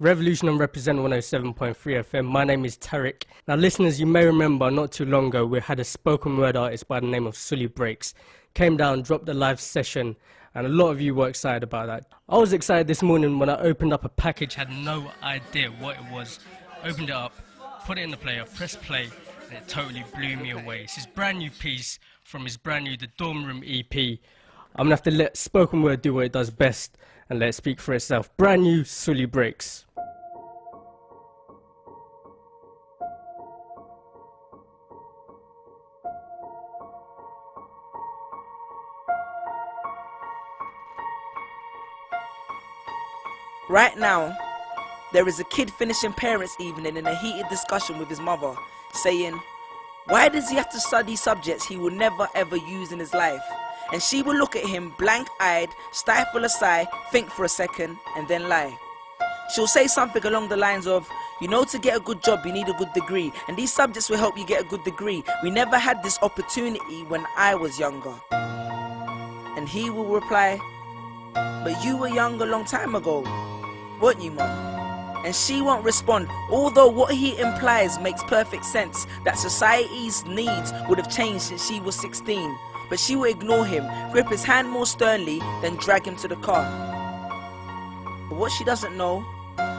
Revolution and Represent 107.3 FM. My name is Tarek. Now, listeners, you may remember not too long ago we had a spoken word artist by the name of Sully Breaks. Came down, dropped a live session, and a lot of you were excited about that. I was excited this morning when I opened up a package, had no idea what it was. Opened it up, put it in the player, pressed play, and it totally blew me away. It's his brand new piece from his brand new The Dorm Room EP. I'm going to have to let spoken word do what it does best and let it speak for itself. Brand new Sully Breaks. Right now, there is a kid finishing parents' evening in a heated discussion with his mother, saying, why does he have to study subjects he will never ever use in his life? And she will look at him blank-eyed, stifle a sigh, think for a second, and then lie. She'll say something along the lines of, you know, to get a good job you need a good degree, and these subjects will help you get a good degree. We never had this opportunity when I was younger. And he will reply, but you were young a long time ago, weren't you, Mum? And she won't respond, although what he implies makes perfect sense, that society's needs would have changed since she was 16. But she will ignore him, grip his hand more sternly, then drag him to the car. But what she doesn't know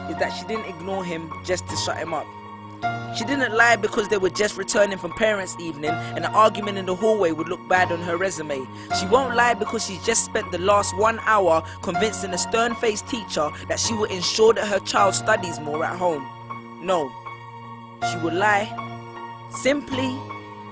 is that she didn't ignore him just to shut him up. She didn't lie because they were just returning from parents' evening and an argument in the hallway would look bad on her resume. She won't lie because she's just spent the last 1 hour convincing a stern-faced teacher that she will ensure that her child studies more at home. No, she will lie simply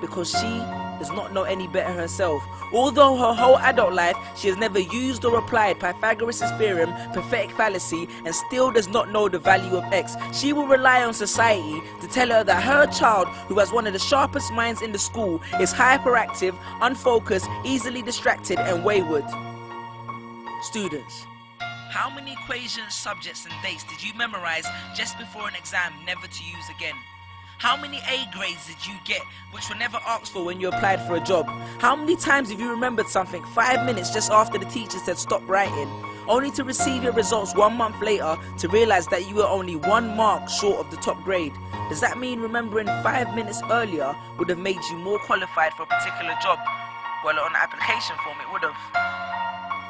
because she does not know any better herself. Although her whole adult life she has never used or applied Pythagoras' theorem, pathetic fallacy, and still does not know the value of x, she will rely on society to tell her that her child, who has one of the sharpest minds in the school, is hyperactive, unfocused, easily distracted, and wayward. Students, how many equations, subjects, and dates did you memorize just before an exam never to use again? How many A grades did you get which were never asked for when you applied for a job? How many times have you remembered something 5 minutes just after the teacher said stop writing, only to receive your results 1 month later to realize that you were only 1 mark short of the top grade? Does that mean remembering 5 minutes earlier would have made you more qualified for a particular job? Well, on the application form it would have.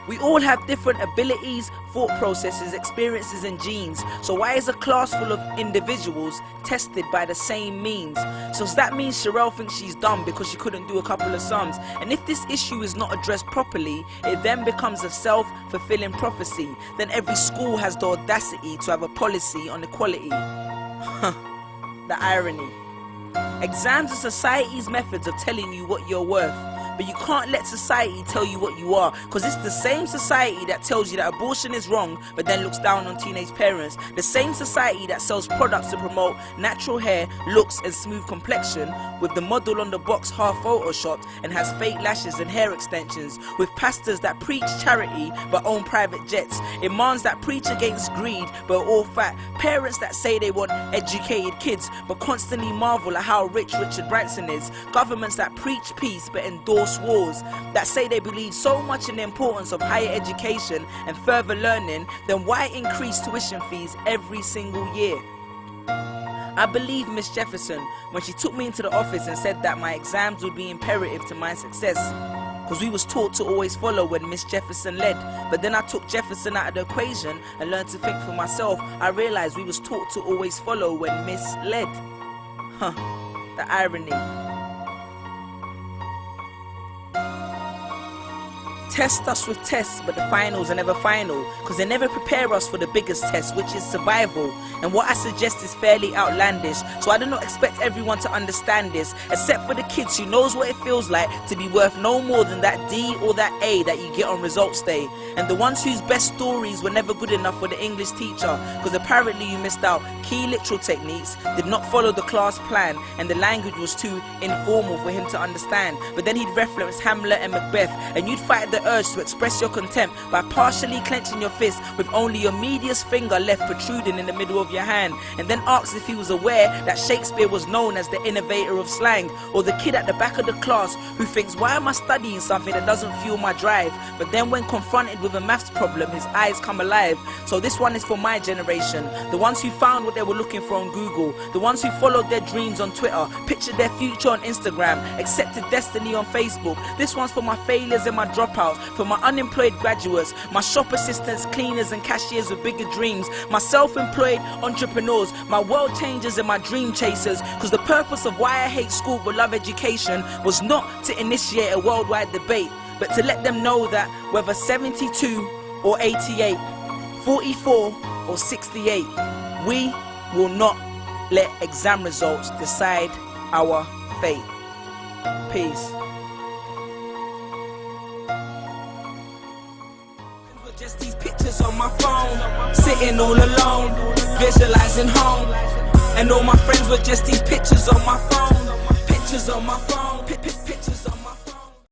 We all have different abilities, thought processes, experiences and genes. So why is a class full of individuals tested by the same means? So does that mean Sherelle thinks she's dumb because she couldn't do a couple of sums? And if this issue is not addressed properly, it then becomes a self-fulfilling prophecy. Then every school has the audacity to have a policy on equality. The irony. Exams are society's methods of telling you what you're worth. But you can't let society tell you what you are, because it's the same society that tells you that abortion is wrong but then looks down on teenage parents. The same society that sells products to promote natural hair, looks and smooth complexion, with the model on the box half photoshopped and has fake lashes and hair extensions, with pastors that preach charity but own private jets, imams that preach against greed but are all fat, parents that say they want educated kids but constantly marvel at how rich Richard Branson is, governments that preach peace but endorse wars, that say they believe so much in the importance of higher education and further learning, then why increase tuition fees every single year? I believe Miss Jefferson when she took me into the office and said that my exams would be imperative to my success, because we was taught to always follow when Miss Jefferson led. But then I took Jefferson out of the equation and learned to think for myself. I realized we was taught to always follow when Miss led. The irony. Test us with tests, but the finals are never final, because they never prepare us for the biggest test, which is survival. And what I suggest is fairly outlandish, so I do not expect everyone to understand this, except for the kids who knows what it feels like to be worth no more than that D or that A that you get on results day, and the ones whose best stories were never good enough for the English teacher, because apparently you missed out key literal techniques, did not follow the class plan, and the language was too informal for him to understand. But then he'd reference Hamlet and Macbeth, and you'd fight the the urge to express your contempt by partially clenching your fist with only your medius finger left protruding in the middle of your hand, and then asks if he was aware that Shakespeare was known as the innovator of slang, or the kid at the back of the class who thinks, why am I studying something that doesn't fuel my drive? But then when confronted with a maths problem, his eyes come alive. So this one is for my generation, the ones who found what they were looking for on Google, the ones who followed their dreams on Twitter, pictured their future on Instagram, accepted destiny on Facebook. This one's for my failures and my dropouts, for my unemployed graduates, my shop assistants, cleaners and cashiers with bigger dreams, my self-employed entrepreneurs, my world changers and my dream chasers. Because the purpose of why I hate school but love education was not to initiate a worldwide debate, but to let them know that whether 72 or 88, 44 or 68, we will not let exam results decide our fate. Peace. Just these pictures on my phone, sitting all alone, visualizing home. And all my friends were just these pictures on my phone, pictures on my phone.